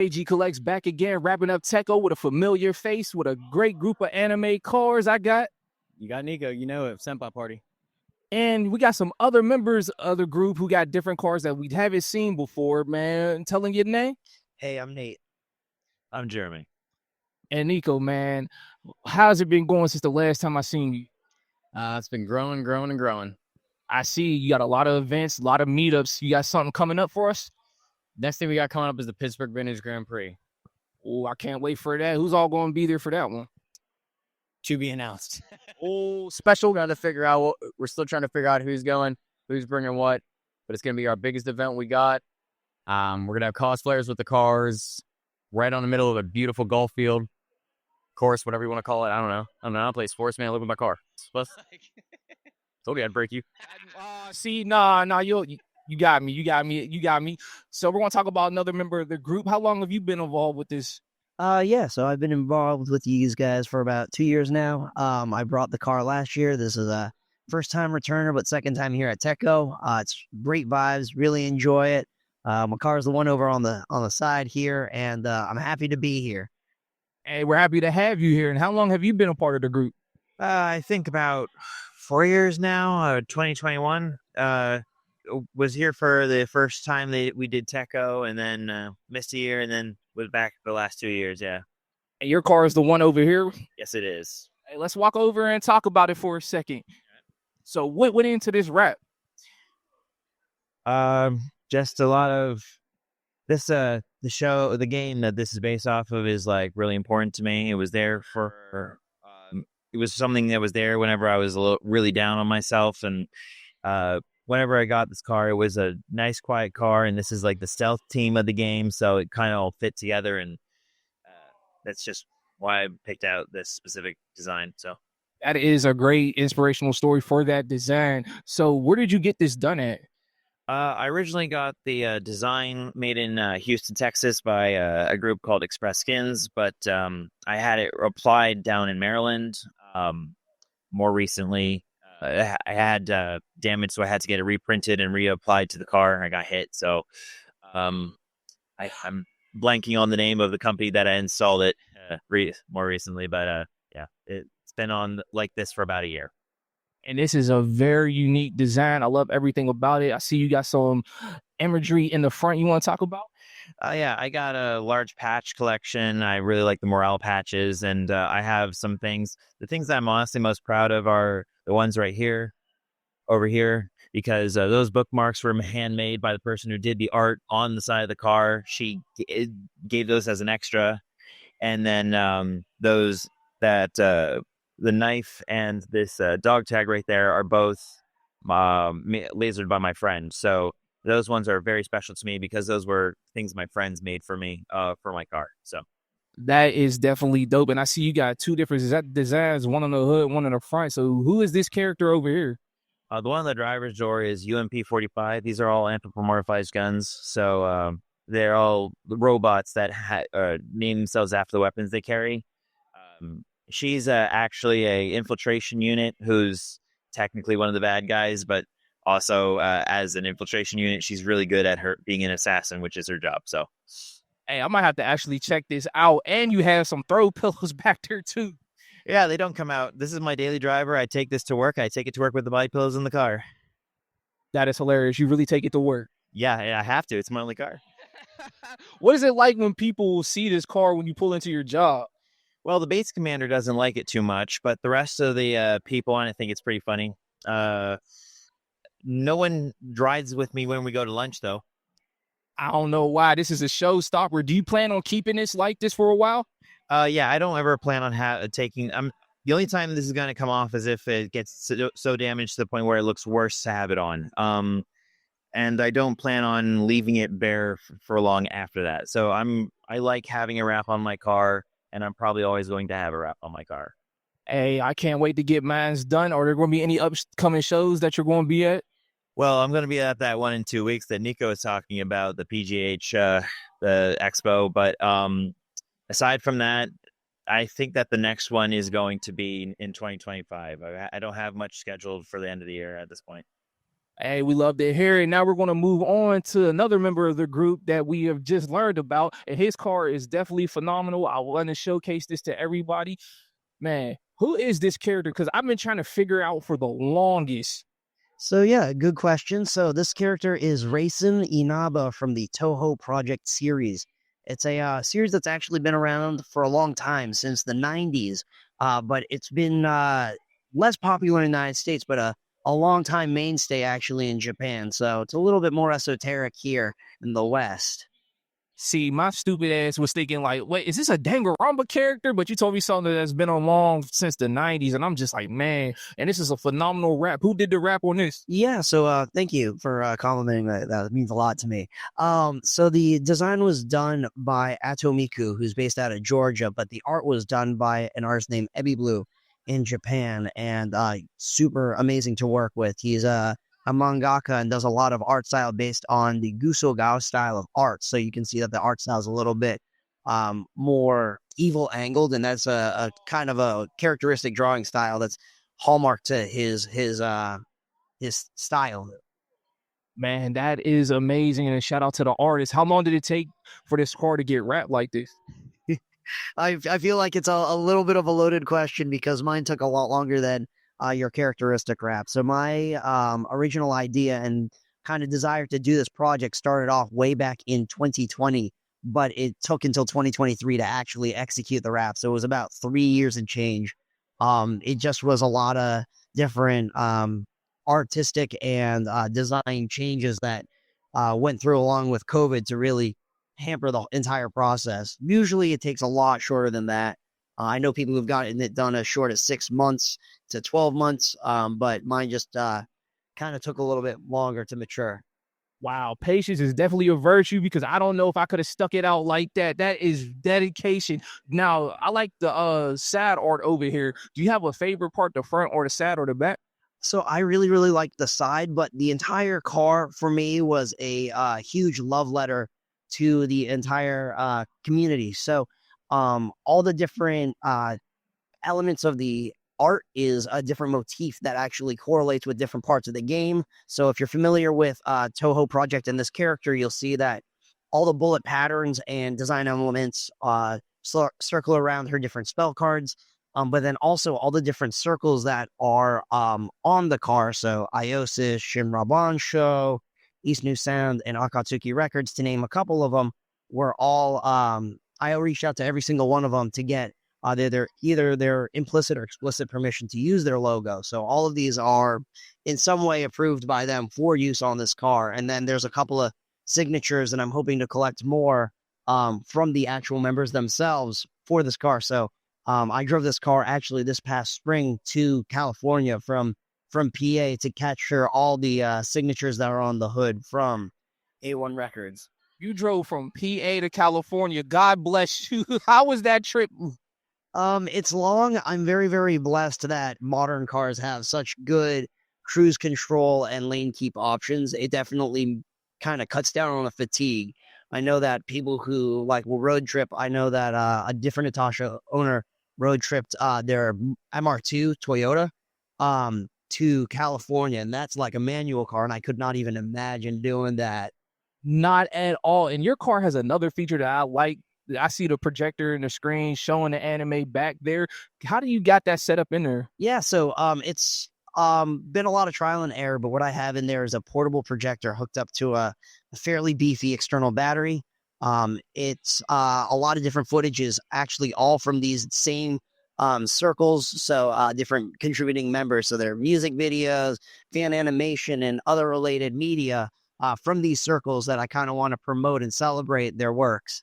AG Collects back again, wrapping up Tekko with a familiar face with a great group of anime cars I got. You got Nico, you know it, Senpai Party. And we got some other members of the group who got different cars that we haven't seen before, man. Telling your name? Hey, I'm Nate. I'm Jeremy. And Nico, man, how's it been going since the last time I seen you? It's been growing. I see you got a lot of events, a lot of meetups. You got something coming up for us? Next thing we got coming up is the Pittsburgh Vintage Grand Prix. Oh, I can't wait for that. Who's all going to be there for that one? To be announced. Special. We're still trying to figure out who's going, who's bringing what, but it's going to be our biggest event we got. We're going to have cosplayers with the cars right on the middle of a beautiful golf field. Course, whatever you want to call it. I don't know. I play sports, man. I live with my car. Told you I'd break you. You got me. So we're going to talk about another member of the group. How long have you been involved with this? So I've been involved with these guys for about 2 years now. I brought the car last year. This is a first time returner, but second time here at Tekko. It's great vibes. Really enjoy it. My car is the one over on the side here, and I'm happy to be here. Hey, we're happy to have you here. And how long have you been a part of the group? I think about 4 years now. 2021. Was here for the first time we did Tekko, and then missed a year, and then was back the last 2 years. Yeah. And your car is the one over here? Yes, it is. Hey, let's walk over and talk about it for a second. So what went into this wrap? Just a lot of this. The game that this is based off of is like really important to me. It was there for. It was something that was there whenever I was really down on myself, and whenever I got this car, it was a nice, quiet car, and this is like the stealth team of the game, so it kind of all fit together, and that's just why I picked out this specific design. So that is a great inspirational story for that design. So where did you get this done at? I originally got the design made in Houston, Texas by a group called Express Skins, but I had it applied down in Maryland. More recently, I had damage, so I had to get it reprinted and reapplied to the car. I got hit, so I'm blanking on the name of the company that I installed it more recently, but yeah, it's been on like this for about a year. And this is a very unique design. I love everything about it. I see you got some imagery in the front you want to talk about? Yeah, I got a large patch collection. I really like the morale patches, and I have some things. The things that I'm honestly most proud of are the ones right here, over here, because those bookmarks were handmade by the person who did the art on the side of the car. She gave those as an extra. And then those that the knife and this dog tag right there are both lasered by my friend. So those ones are very special to me because those were things my friends made for me for my car. So that is definitely dope. And I see you got two different designs, one on the hood, one on the front. So who is this character over here? The one on the driver's door is UMP-45. These are all anthropomorphized guns. So they're all robots that name themselves after the weapons they carry. She's actually a infiltration unit who's technically one of the bad guys, but also as an infiltration unit, she's really good at her being an assassin, which is her job. So, hey, I might have to actually check this out. And you have some throw pillows back there too. Yeah, they don't come out. This is my daily driver. I take this to work. I take it to work with the body pillows in the car. That is hilarious. You really take it to work. Yeah, I have to. It's my only car. What is it like when people see this car when you pull into your job? Well, the base commander doesn't like it too much, but the rest of the people on it think it's pretty funny. No one drives with me when we go to lunch, though. I don't know why. This is a showstopper. Do you plan on keeping this like this for a while? Yeah, I don't ever plan on taking... the only time this is going to come off is if it gets so damaged to the point where it looks worse to have it on. And I don't plan on leaving it bare for long after that. So I like having a wrap on my car, and I'm probably always going to have a wrap on my car. Hey, I can't wait to get mine's done. Are there going to be any upcoming shows that you're going to be at? Well, I'm going to be at that one in 2 weeks that Nico is talking about, the PGH the expo. But aside from that, I think that the next one is going to be in 2025. I don't have much scheduled for the end of the year at this point. Hey, we love to hear it. Now we're going to move on to another member of the group that we have just learned about, and his car is definitely phenomenal. I want to showcase this to everybody. Man, who is this character? Because I've been trying to figure out for the longest. So yeah, good question. So this character is Racing Inaba from the Toho Project series. It's a series that's actually been around for a long time, since the 90s, but it's been less popular in the United States, but a long time mainstay actually in Japan. So it's a little bit more esoteric here in the West. See, my stupid ass was thinking like, wait, is this a Danganronpa character? But you told me something that's been along since the 90s, and I'm just like, man, and this is a phenomenal rap. Who did the rap on this? Yeah, so thank you for complimenting that. That means a lot to me. So the design was done by Atomiku, who's based out of Georgia, but the art was done by an artist named Ebi Blue in Japan, and super amazing to work with. He's a mangaka and does a lot of art style based on the Gusogao style of art. So you can see that the art style is a little bit more evil angled, and that's a kind of a characteristic drawing style that's hallmark to his style. Man, that is amazing. And a shout out to the artist. How long did it take for this car to get wrapped like this? I feel like it's a little bit of a loaded question, because mine took a lot longer than your characteristic wrap. So my original idea and kind of desire to do this project started off way back in 2020, but it took until 2023 to actually execute the wrap. So it was about 3 years and change. It just was a lot of different artistic and design changes that went through along with COVID to really hamper the entire process. Usually it takes a lot shorter than that. I know people who've gotten it done as short as 6 months to 12 months, but mine just kind of took a little bit longer to mature. Wow, patience is definitely a virtue, because I don't know if I could have stuck it out like that. That is dedication. Now, I like the sad art over here. Do you have a favorite part, the front or the side or the back? So I really, really liked the side, but the entire car for me was a huge love letter to the entire community. So all the different elements of the art is a different motif that actually correlates with different parts of the game. So if you're familiar with Toho Project and this character, you'll see that all the bullet patterns and design elements circle around her different spell cards. But then also all the different circles that are on the car. So Iosis, Shinraban Show, East New Sound, and Akatsuki Records, to name a couple of them, were all I reached out to every single one of them to get either their implicit or explicit permission to use their logo. So all of these are in some way approved by them for use on this car. And then there's a couple of signatures, and I'm hoping to collect more from the actual members themselves for this car. So I drove this car actually this past spring to California from PA to capture all the signatures that are on the hood from A1 Records. You drove from PA to California. God bless you. How was that trip? It's long. I'm very, very blessed that modern cars have such good cruise control and lane keep options. It definitely kind of cuts down on the fatigue. I know that people who will road trip, I know that a different Itasha owner road tripped their MR2 Toyota to California, and that's like a manual car, and I could not even imagine doing that. Not at all. And your car has another feature that I like. I see the projector and the screen showing the anime back there. How do you got that set up in there? Yeah, so it's been a lot of trial and error, but what I have in there is a portable projector hooked up to a fairly beefy external battery. It's a lot of different footages, actually all from these same circles, so different contributing members. So there are music videos, fan animation, and other related media from these circles that I kind of want to promote and celebrate their works.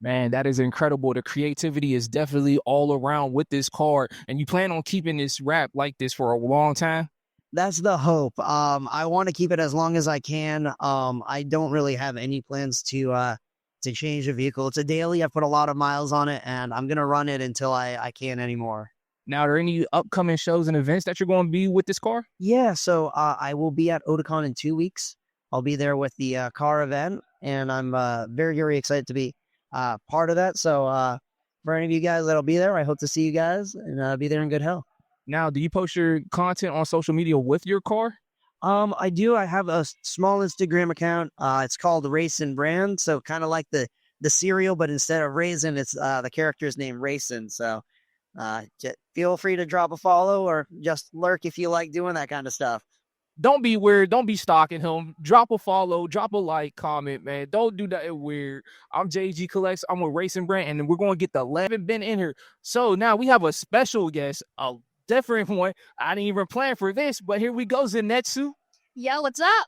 Man, that is incredible. The creativity is definitely all around with this car. And you plan on keeping this wrap like this for a long time? That's the hope. I want to keep it as long as I can. I don't really have any plans to change the vehicle. It's a daily. I've put a lot of miles on it, and I'm going to run it until I can't anymore. Now, are there any upcoming shows and events that you're going to be with this car? Yeah, so I will be at Otakon in 2 weeks. I'll be there with the car event, and I'm very, very excited to be part of that. So for any of you guys that'll be there, I hope to see you guys and be there in good health. Now, do you post your content on social media with your car? I do. I have a small Instagram account. It's called Raisin Brand. So kind of like the cereal, but instead of raisin, it's the character's name Raisin. So feel free to drop a follow or just lurk if you like doing that kind of stuff. Don't be weird. Don't be stalking him. Drop a follow, drop a like, comment, man. Don't do that weird. I'm JG Collects. I'm with Racing Brand, and we're going to get the 11 been in here. So now we have a special guest, a different one. I didn't even plan for this, but here we go, Zenetsu. Yo, what's up?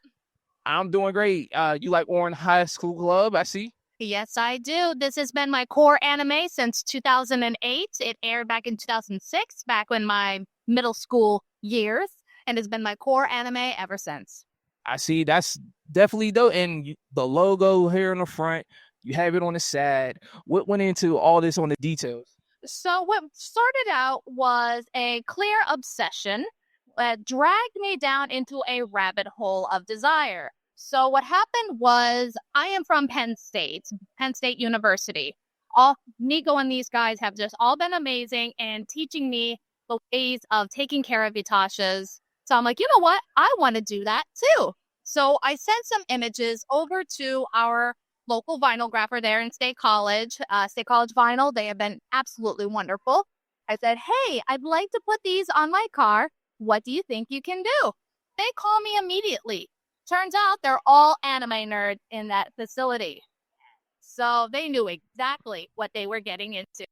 I'm doing great. You like Orange High School Club, I see. Yes, I do. This has been my core anime since 2008. It aired back in 2006, back in my middle school years, and has been my core anime ever since. I see. That's definitely dope. And the logo here on the front, you have it on the side. What went into all this on the details? So what started out was a clear obsession that dragged me down into a rabbit hole of desire. So what happened was I am from Penn State University. All Nico and these guys have just all been amazing and teaching me the ways of taking care of Itashas. So I'm like, you know what? I want to do that too. So I sent some images over to our local vinyl grapher there in State College Vinyl. They have been absolutely wonderful. I said, hey, I'd like to put these on my car. What do you think you can do? They call me immediately. Turns out they're all anime nerds in that facility. So they knew exactly what they were getting into.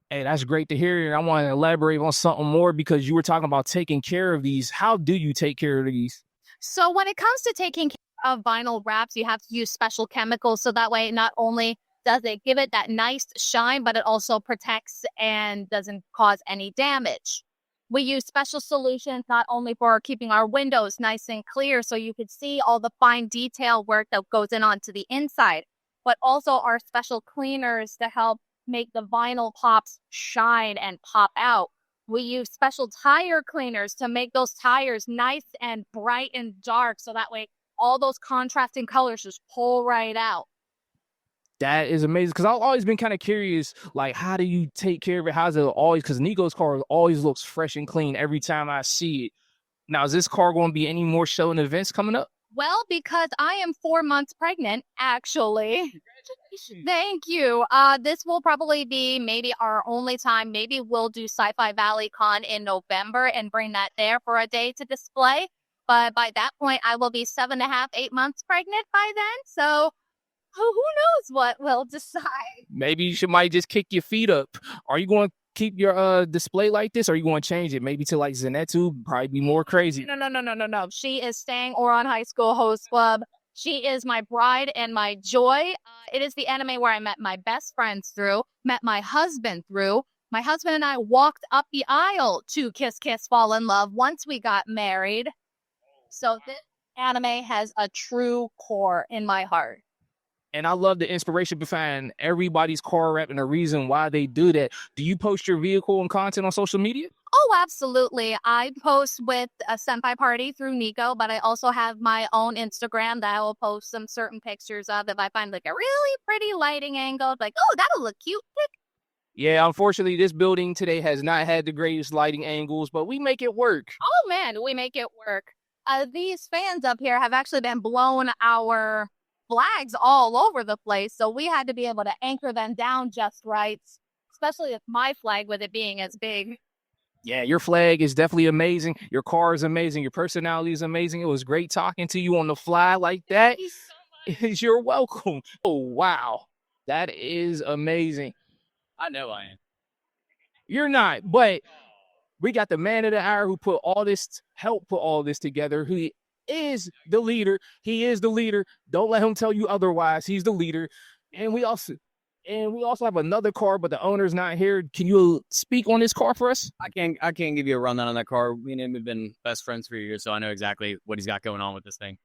Hey, that's great to hear. I want to elaborate on something more because you were talking about taking care of these. How do you take care of these? So when it comes to taking care of vinyl wraps, you have to use special chemicals. So that way, not only does it give it that nice shine, but it also protects and doesn't cause any damage. We use special solutions not only for keeping our windows nice and clear so you can see all the fine detail work that goes in onto the inside, but also our special cleaners to help make the vinyl pops shine and pop out. We use special tire cleaners to make those tires nice and bright and dark so that way all those contrasting colors just pull right out. That is amazing because I've always been kind of curious, like, how do you take care of it? How's it always? Because Nico's car always looks fresh and clean every time I see it. Now, is this car going to be any more show and events coming up? Well, because I am 4 months pregnant, actually. Thank you. This will probably be maybe our only time. Maybe we'll do Sci-Fi Valley Con in November and bring that there for a day to display. But by that point, I will be 7.5, 8 months pregnant by then. So who knows what we'll decide. Maybe you might just kick your feet up. Are you going to keep your display like this? Or are you going to change it maybe to like Zenetsu? Probably be more crazy. No. She is staying Oron High School Host Club. She is my bride and my joy. It is the anime where I met my best friends through, met my husband through. My husband and I walked up the aisle to Kiss Kiss Fall in Love once we got married. So this anime has a true core in my heart. And I love the inspiration behind everybody's car wrap and the reason why they do that. Do you post your vehicle and content on social media? Oh, absolutely. I post with a Senpai Party through Nico, but I also have my own Instagram that I will post some certain pictures of if I find like a really pretty lighting angle. Like, oh, that'll look cute. Yeah, unfortunately, this building today has not had the greatest lighting angles, but we make it work. Oh, man, we make it work. These fans up here have actually been blowing our flags all over the place, so we had to be able to anchor them down just right, especially with my flag with it being as big. Yeah, your flag is definitely amazing. Your car is amazing. Your personality is amazing. It was great talking to you on the fly like that. Thank you so much. You're welcome. Oh, wow. That is amazing. I know I am. You're not, but we got the man of the hour who helped put all this together. He is the leader. He is the leader. Don't let him tell you otherwise. He's the leader. And we also have another car, but the owner's not here. Can you speak on this car for us? I can't give you a rundown on that car. Me and him have been best friends for years, so I know exactly what he's got going on with this thing.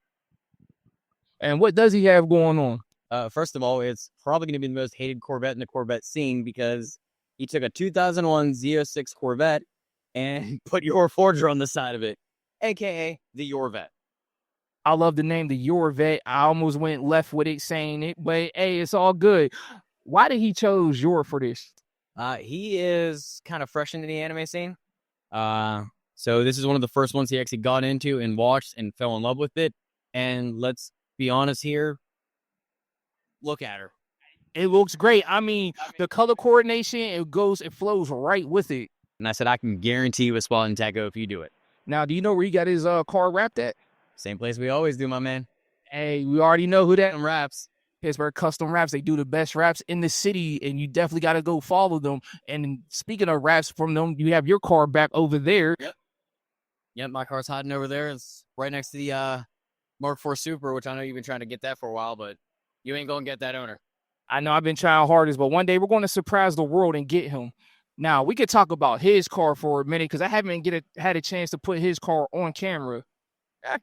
And what does he have going on? First of all, it's probably going to be the most hated Corvette in the Corvette scene because he took a 2001 Z06 Corvette and put your Forger on the side of it, aka the Yorvette. I love the name, the Yorvette. I almost went left with it saying it, but hey, it's all good. Why did he chose Yor for this? He is kind of fresh into the anime scene. So this is one of the first ones he actually got into and watched and fell in love with it. And let's be honest here. Look at her. It looks great. I mean, the color coordination, it flows right with it. And I said, I can guarantee you a spot in Tekko if you do it. Now, do you know where he got his car wrapped at? Same place we always do, my man. Hey, we already know who that Them wraps. Pittsburgh Custom Wraps. They do the best wraps in the city, and you definitely got to go follow them. And speaking of wraps from them, you have your car back over there. Yep, my car's hiding over there. It's right next to the Mark IV Super, which I know you've been trying to get that for a while, but you ain't going to get that owner. I know I've been trying hardest, but one day we're going to surprise the world and get him. Now, we could talk about his car for a minute because I haven't had a chance to put his car on camera.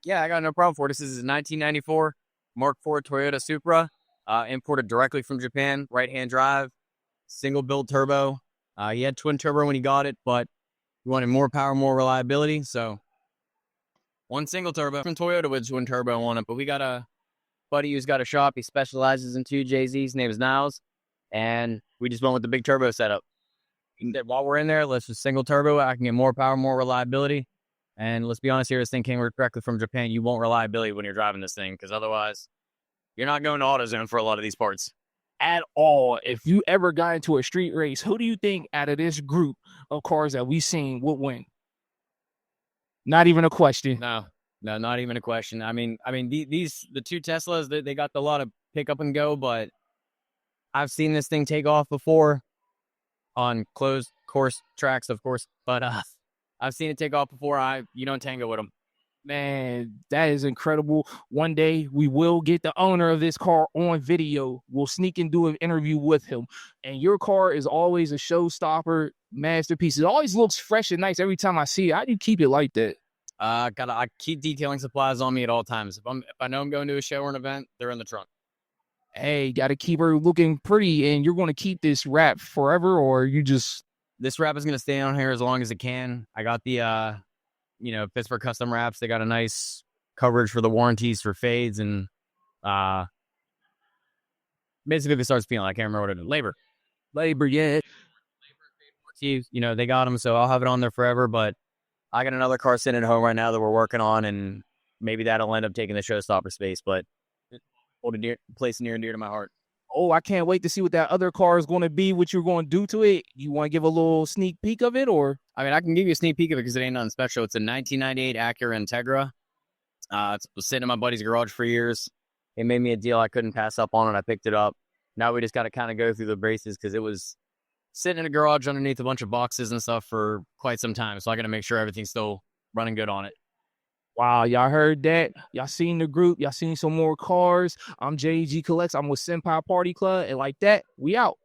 Yeah, I got no problem for it. This is his 1994 Mark IV Toyota Supra, imported directly from Japan, right-hand drive, single build turbo. He had twin turbo when he got it, but he wanted more power, more reliability. So one single turbo from Toyota with twin turbo on it. But we got a buddy who's got a shop. He specializes in 2JZs. His name is Niles. And we just went with the big turbo setup. While we're in there, let's just single turbo. I can get more power, more reliability. And let's be honest here, this thing came directly from Japan. You want reliability when you're driving this thing because otherwise you're not going to AutoZone for a lot of these parts. At all. If you ever got into a street race, who do you think out of this group of cars that we've seen would win? Not even a question. No, not even a question. I mean, the two Teslas, they got a lot of pick up and go, but I've seen this thing take off before on closed course tracks, of course, but I've seen it take off before. You don't tango with them. Man, that is incredible. One day we will get the owner of this car on video. We'll sneak and do an interview with him. And your car is always a showstopper, masterpiece. It always looks fresh and nice every time I see it. How do you keep it like that? I keep detailing supplies on me at all times. If I know I'm going to a show or an event, they're in the trunk. Hey, got to keep her looking pretty, and you're going to keep this wrap forever, or you just... This wrap is going to stay on here as long as it can. I got the, Pittsburgh Custom Wraps. They got a nice coverage for the warranties for fades, and basically if it starts feeling, I can't remember what it is. Labor, yeah. They got them, so I'll have it on there forever, but I got another car sitting at home right now that we're working on, and maybe that'll end up taking the showstopper space, but hold a place near and dear to my heart. Oh, I can't wait to see what that other car is going to be, what you're going to do to it. You want to give a little sneak peek of it, or? I mean, I can give you a sneak peek of it because it ain't nothing special. It's a 1998 Acura Integra. It was sitting in my buddy's garage for years. It made me a deal I couldn't pass up on, and I picked it up. Now we just got to kind of go through the braces because it was sitting in a garage underneath a bunch of boxes and stuff for quite some time. So I got to make sure everything's still running good on it. Wow, y'all heard that? Y'all seen the group? Y'all seen some more cars? I'm JG Collects. I'm with Senpai Party Club. And like that, we out.